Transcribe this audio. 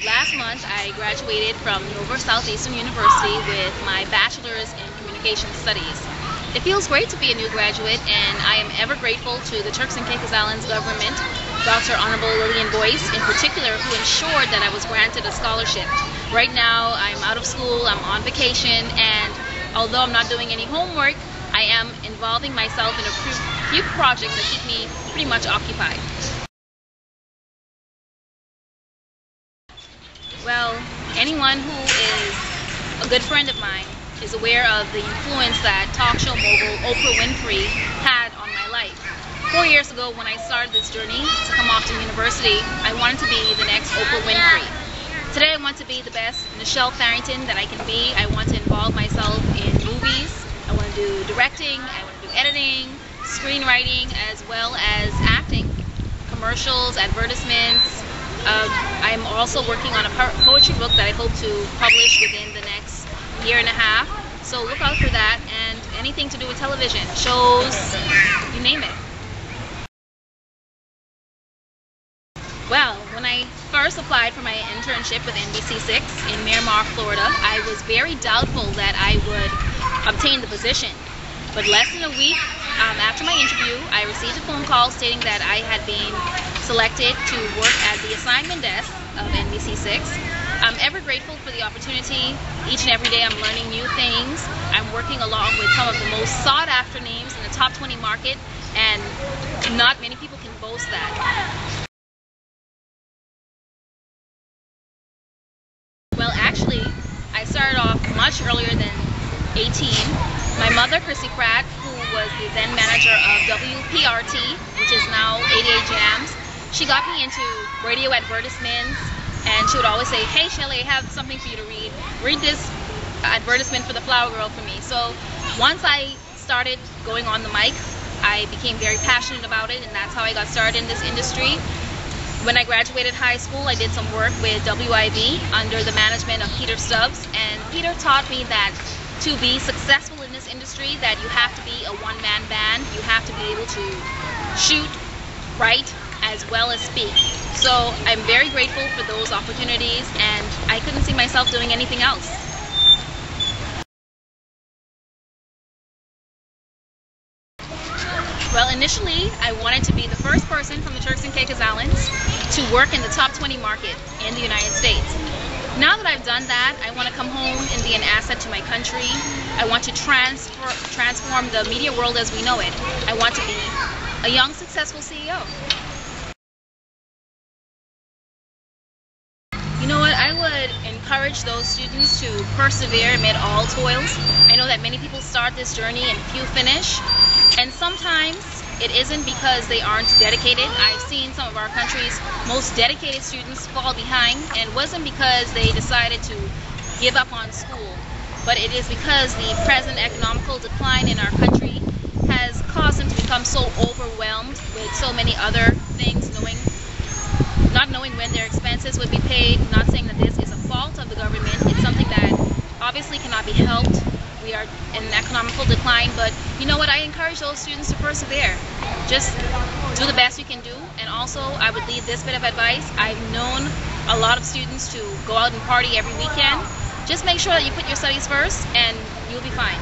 Last month, I graduated from Nova Southeastern University with my bachelor's in communication studies. It feels great to be a new graduate, and I am ever grateful to the Turks and Caicos Islands government, Dr. Honorable Lillian Boyce in particular, who ensured that I was granted a scholarship. Right now, I'm out of school, I'm on vacation, and although I'm not doing any homework, I am involving myself in a few projects that keep me pretty much occupied. Well, anyone who is a good friend of mine is aware of the influence that talk show mogul Oprah Winfrey had on my life. 4 years ago, when I started this journey to come off to university, I wanted to be the next Oprah Winfrey. Today I want to be the best Nichelle Farrington that I can be. I want to involve myself in movies. I want to do directing, I want to do editing, screenwriting, as well as acting, commercials, advertisements. I'm also working on a poetry book that I hope to publish within the next year and a half. So look out for that, and anything to do with television, shows, you name it. Well, when I first applied for my internship with NBC6 in Miramar, Florida, I was very doubtful that I would obtain the position. But less than a week after my interview, I received a phone call stating that I had been selected to work at the assignment desk of NBC6. I'm ever grateful for the opportunity. Each and every day I'm learning new things. I'm working along with some of the most sought after names in the top 20 market, and not many people can boast that. Well, actually, I started off much earlier than 18. My mother, Chrissy Pratt, who was the then manager of WPRT, which is now 88 Jams, she got me into radio advertisements, and she would always say, "Hey Shelly, I have something for you to read. Read this advertisement for the Flower Girl for me." So once I started going on the mic, I became very passionate about it, and that's how I got started in this industry. When I graduated high school, I did some work with WIV under the management of Peter Stubbs, and Peter taught me that to be successful in this industry, that you have to be a one-man band. You have to be able to shoot, write, as well as speak. So I'm very grateful for those opportunities, and I couldn't see myself doing anything else. Well, initially, I wanted to be the first person from the Turks and Caicos Islands to work in the top 20 market in the United States. Now that I've done that, I want to come home and be an asset to my country. I want to transform the media world as we know it. I want to be a young, successful CEO. You know what? I would encourage those students to persevere amid all toils. I know that many people start this journey and few finish, and sometimes it isn't because they aren't dedicated. I've seen some of our country's most dedicated students fall behind, and it wasn't because they decided to give up on school, but it is because the present economical decline in our country has caused them to become so overwhelmed with so many other things, not knowing when their expenses would be paid. Not saying that this is a fault of the government. It's something that obviously cannot be helped. We are in an economical decline, but you know what? I encourage those students to persevere. Just do the best you can do, and also I would leave this bit of advice. I've known a lot of students to go out and party every weekend. Just make sure that you put your studies first, and you'll be fine.